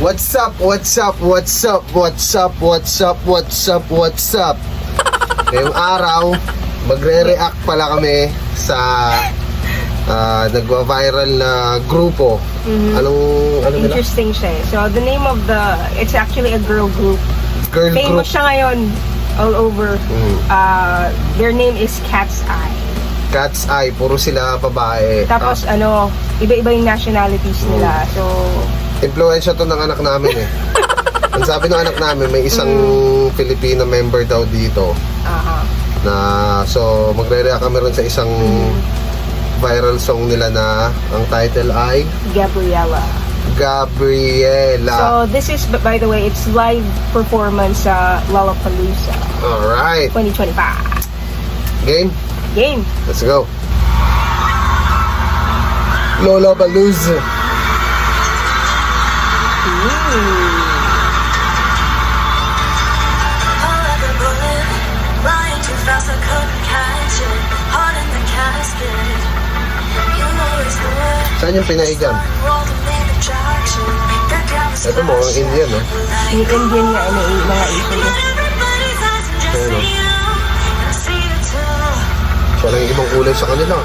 What's up? What's up? What's up? What's up? What's up? What's up? What's up? Ngayong araw, magre-react pala kami sa nagwa-viral na grupo. Anong nila? Interesting siya eh. So the name of it's actually a girl group. Girl Famous group. siya ngayon all over. Their name is Cat's Eye. Cat's Eye, puro sila babae. Tapos iba-iba yung nationalities nila. So Impluensya to ng anak namin eh. Ang sabi ng anak namin, may isang Filipino member daw dito. So magre-react kami ron sa isang viral song nila na ang title ay Gabriela. So this is, by the way, it's live performance sa Lollapalooza Alright. 2025. Game. Let's go. Lollapalooza. Saan yung Pinay dyan? Ito mo, ang Indian, no? Yung Indian nga, mga Asian. Ayan, no? So, walang ibang kulay sa kanila.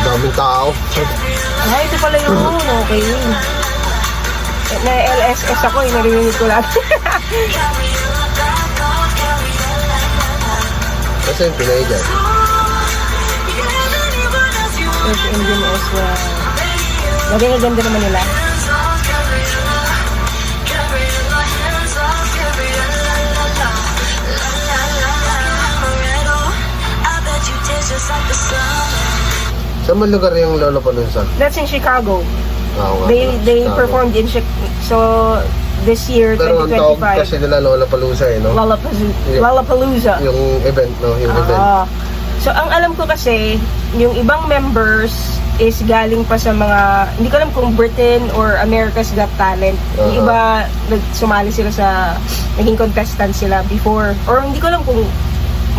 Daming tao. Ay, ito pala yung okay. Na-LSS ako, narinig ko lang. Kasi yung Pinay dyan. There's Indian as well. Maganda naman nila. Saan man lugar yung Lollapalooza? That's in Chicago. Oo nga. They performed in Chicago. So, this year, Pero ang tawag 2025. kasi nila Lollapalooza eh, no? Lollapalooza. Yung event, no? Yung event. So, ang alam ko kasi, yung ibang members is galing pa sa mga, hindi ko alam kung Britain or America's Got Talent. Yung iba, sumali sila sa, naging contestant sila before. Or hindi ko alam kung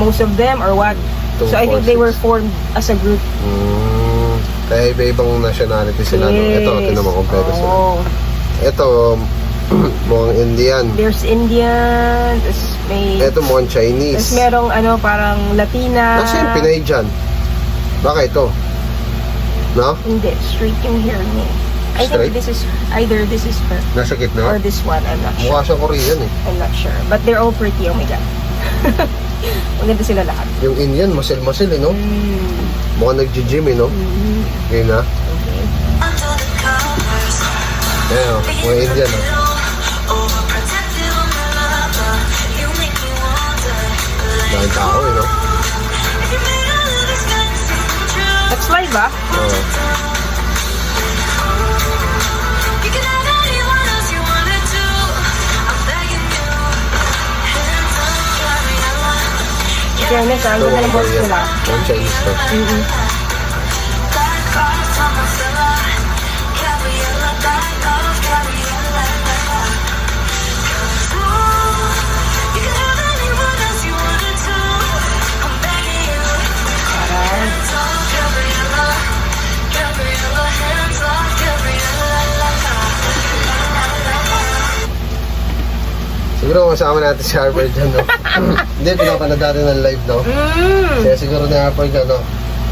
most of them or what. So, I think they were formed as a group. Kaya iba-ibang nationality sila, no? Ito, tinan mo kompleto sila. Ito, mukhang Indian. There's Indian, tapos may... Ito mukhang Chinese. Tapos merong parang Latina. Kasi yung Pinay dyan. Baka ito. No? Hindi, straight yung hair niya. I Straight? think this is her. Nasa gitna? Or this one, I'm not sure. Mukha siyang Korean eh. I'm not sure. But they're all pretty, oh my God. Maganda sila lahat. Yung Indian, masil-masil eh, no? Mukhang nag-gym eh, no? Okay na. Okay. Ayan o, mga Indian o. Dahil tao eh, no? That's live, ah? Oo. Fairness, ang ganda ng boss nila. Mga Chinese to. Siguro kasama natin si Harper dyan, no? Hindi, pinapanood natin ng live, no? Kaya siguro ni Harper dyan, no?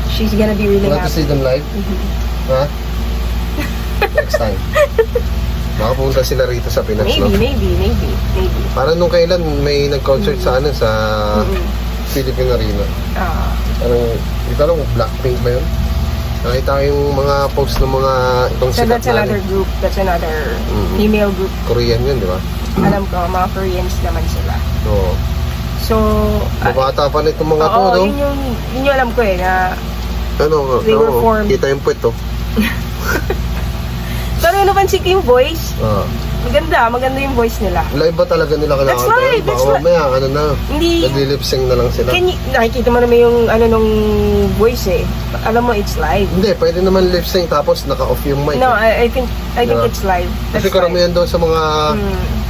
She's gonna be really Want to see happy. them live? Ha? Next time. Baka pumunta sila rito sa Pinas, no? Maybe. Parang nung kailan may nag-concert sa sa Philippine Arena. Parang, hindi ko alam kung Blackpink ba yun? Nakita ko yung mga post ng mga itong So sikat that's another group. That's another female group. Korean yun, di ba? Alam ko, mga Koreans naman sila. Oo. So, Mabata pa na itong mga to, no? yun yung alam ko eh, na Ano, they were formed. kita yung puwet, to. Pero napansin ko yung voice, Ah. maganda yung voice nila. Live ba talaga nila kailangan? That's live, that's Baka live. mamaya, ano na, Hindi, nag-lip-sync na lang sila. nakikita mo naman yung nung voice eh. Alam mo, it's live. Hindi, pwede naman lip-sync tapos naka-off yung mic. No, I think it's live. Kasi That's karamihan daw sa mga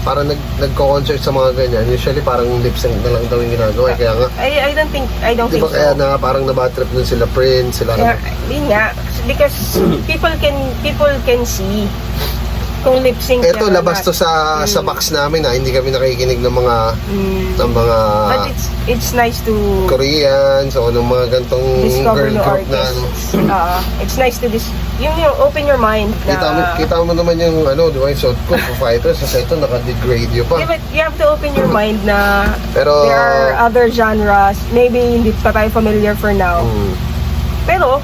parang nagko-concert sa mga ganyan, usually parang lip sync na lang daw yung ginagawa. Kaya nga, I don't think di ba so. kaya na parang nabatrip dun sila Prince, sila Kaya, yun nga, because people can see kung lip sync Eto, yan or labas not. to sa box namin ha. Hindi kami nakikinig ng mga But it's nice to Koreans o ng mga gantong discover girl new group na artists. It's nice to open your mind na, kita mo naman yung di ba yung suit ko, Foo Fighters, sa ito naka-degrade yun pa. yeah, but you have to open your mind na Pero, there are other genres. Maybe hindi pa tayo familiar for now. Pero,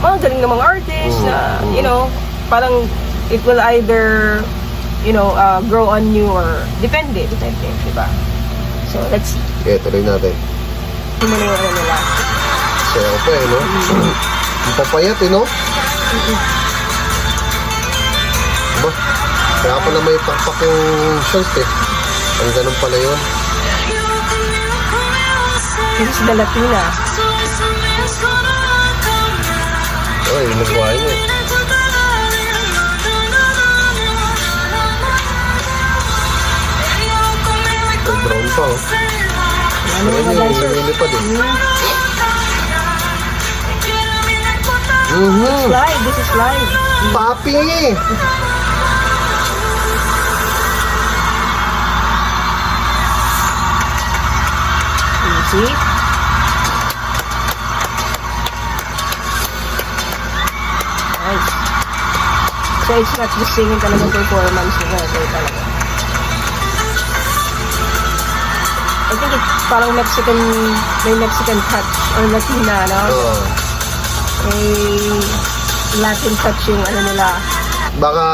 mga galing na mga artists na, parang it will either, grow on you or depende, diba? So, let's see. okay, tuloy natin. Hindi mo na yung nila. Sayo pa no? Ang papayat no? Diba? Kaya pala may pakpak yung shirt Ang ganun pala yun. This is the Latina. Ay, nagwain niya Brown pa Ano yung mga dancer? Lumilipad This is live. Papi! You see? Nice. So it's not just singing talagang performance nila. Talaga. I think it's parang may Mexican touch or Latina, no? May Latin touch yung nila. Baka,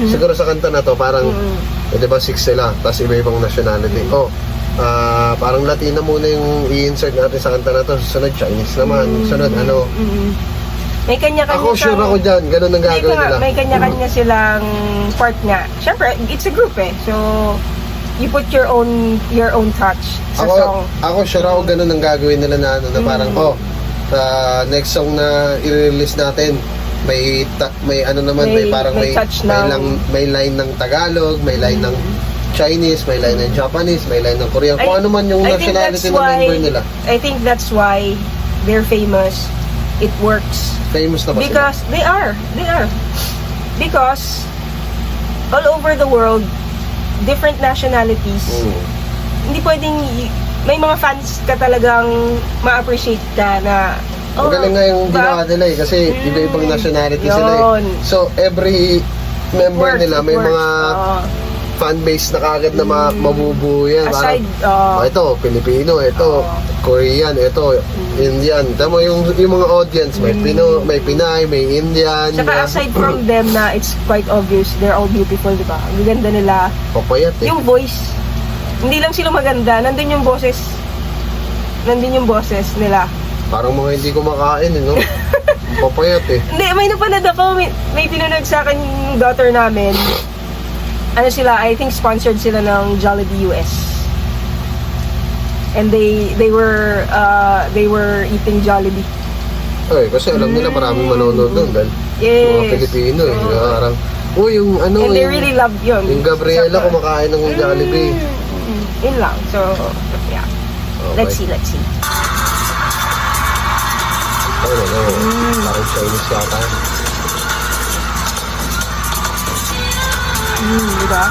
siguro sa kanta na to, parang, di ba 6 sila, tapos iba-ibang nationality. Parang Latina muna yung i-insert natin sa kanta na to, susunod Chinese naman, sunod May kanya-kanya Ako sure ako dyan, ganun ang gagawin nila. May kanya-kanya silang part nga. Siyempre, it's a group so you put your own touch sa song. Ako sure ako ganun ang gagawin nila na na parang sa next song na i-release natin may parang may line ng Tagalog, may line ng Chinese, may line ng Japanese, may line ng Korean, kung ano man yung nationality ng member nila. I think that's why they're famous. It works. Famous na ba because sila? They are. Because all over the world, different nationalities, hindi pwedeng, may mga fans ka talagang ma-appreciate ka na, magaling nga yung ginawa nila kasi iba-ibang nationality sila So every member nila may mga fan base na kagad na mabubuo yan. Aside, ito, Pilipino, ito, Korean, ito, Indian. Tama yung mga audience, may Pinay, may Indian. Saka aside from them na it's quite obvious, they're all beautiful, di ba? Ang ganda nila. Papayat Yung voice, hindi lang sila maganda, nandun yung boses nila. Parang mga hindi kumakain, no? Papayat Hindi, may napanood ako, may pinanood sa akin yung daughter namin. I think sponsored sila ng Jollibee US. And they were eating Jollibee. Ay, kasi alam nila maraming manonood doon dahil mga Pilipino parang, yung and they really loved yun. Yung Gabriela kumakain ng Jollibee. Yun lang. So, yeah. Okay. Let's see. Parang Chinese yata. Diba?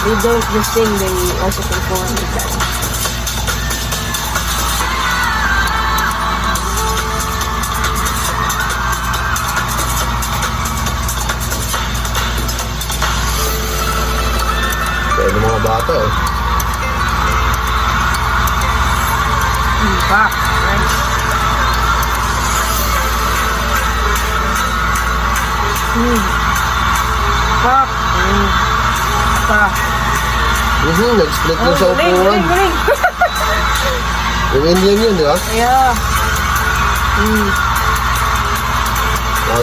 They don't just sing, they also perform with that. Kaya yung mga bata Back. Nice. Back. Back. Nag-split na sa upuan. Galing. Yung Indian yun, di ba? Yeah.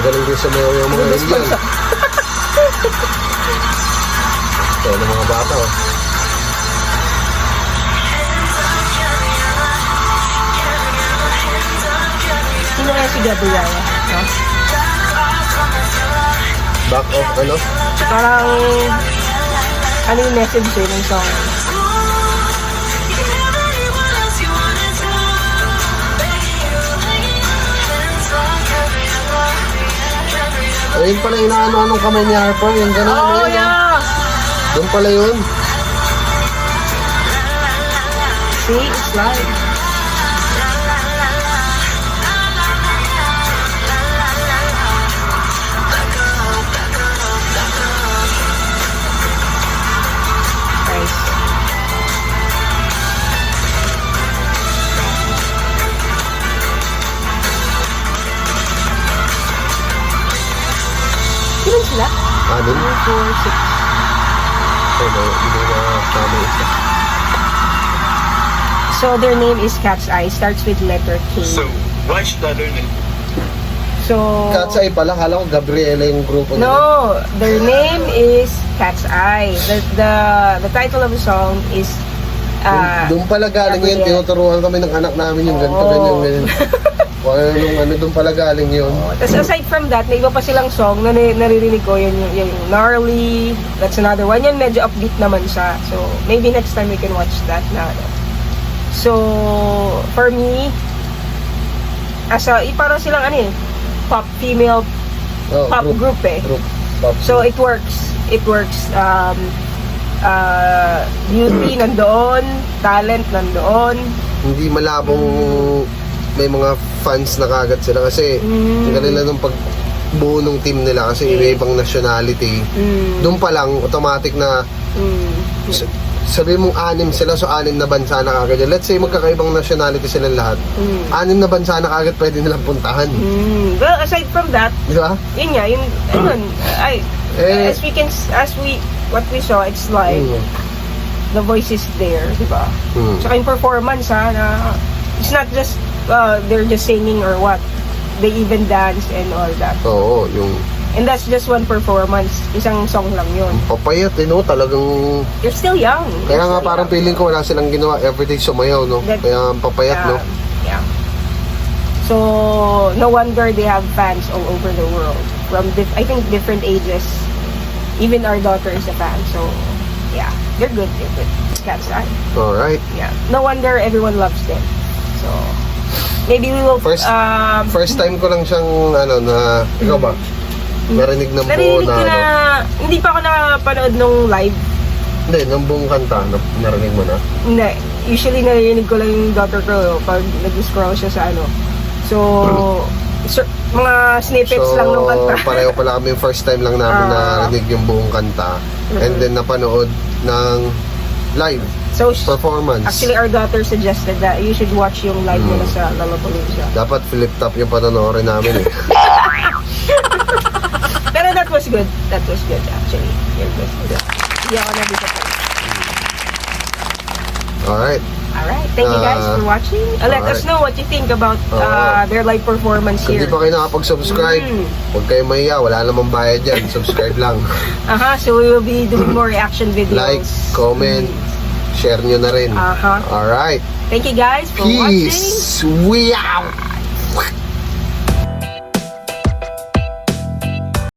Galing din sa yung mga Indian. Kaya ng mga bata Sino kaya si Gabriela? No? Back off, Parang ano yung message ng song. Ayun pala inaano-anong kamay ni Harper, yung gano'n. Oh, yeah! Doon pala yun. See, it's live. Nice. Ilan sila? 6. 2, 4, 6. Ano, hindi na tama isa. So their name is Cat's Eye. Starts with letter K. So, why should I learn it? So Cat's Eye pala, kala ko Gabriela yung grupo nila. no, their name is Cat's Eye. The title of the song is Doon pala galing yun, Gabriel. tinuturuan kami ng anak namin yung ganito, Oh. ganyan. Doon pala galing yun. Tapos aside from that, may iba pa silang song na naririnig ko, yung Gnarly, that's another one. Yan medyo upbeat naman siya. So, maybe next time we can watch that na ano. So, for me, parang silang pop, female Oh, pop group eh. Group. Pop. So, it works. It works. Beauty nandoon, talent nandoon. Hindi malabong may mga fans na kagad sila kasi ang kanila nung pagbuo ng team nila kasi iba-ibang nationality. Doon pa lang automatic na sabi mong 6 sila, so 6 na bansa na kagad. Let's say magkakaibang nationality silang lahat. 6 na bansa na kagad pwede nilang puntahan. Well, aside from that, Di ba? yun nga, what we saw, it's like, the voice is there, di ba? Tsaka yung performance, it's not just, they're just singing or what. They even dance and all that. Oo, yung And that's just one performance. Isang song lang yun. papayat, no? Talagang You're still young. kaya You're nga still parang young. feeling ko wala silang ginawa everyday sumayaw, no? That- Kaya ang papayat, no? Yeah. So, no wonder they have fans all over the world. From, I think, different ages. Even our daughter is a fan. So, yeah. They're good. They're good. Cat's Eye. Alright. Yeah. No wonder everyone loves them. So, maybe we will... First time ko lang siyang, ikaw ba? Narinig ng buo Narinig na, ko na... Hindi pa ako nakapanood nung live. Hindi, ng buong kanta, narinig mo na? Hindi. Usually, narinig ko lang yung daughter ko pag nag-scroll siya sa ano. So, mga snippets lang ng kanta. pareho pala kami first time lang namin narinig yung buong kanta. And then napanood ng live So, performance. actually, our daughter suggested that you should watch yung live nila sa Lollapalooza. Dapat flip top yung panonoorin namin eh. Pero that was good. That was good, actually. It was good. Hindi ako na-disappoint. Alright. Alright. Thank you guys for watching. Let us alright. know what you think about their live performance Kung here. di pa kayo nakapag-subscribe, huwag kayong mahiya. Wala namang bayad dyan. Subscribe lang. So we will be doing more reaction videos. Like, comment, share nyo na rin. Alright. Thank you guys for watching. Peace. We out.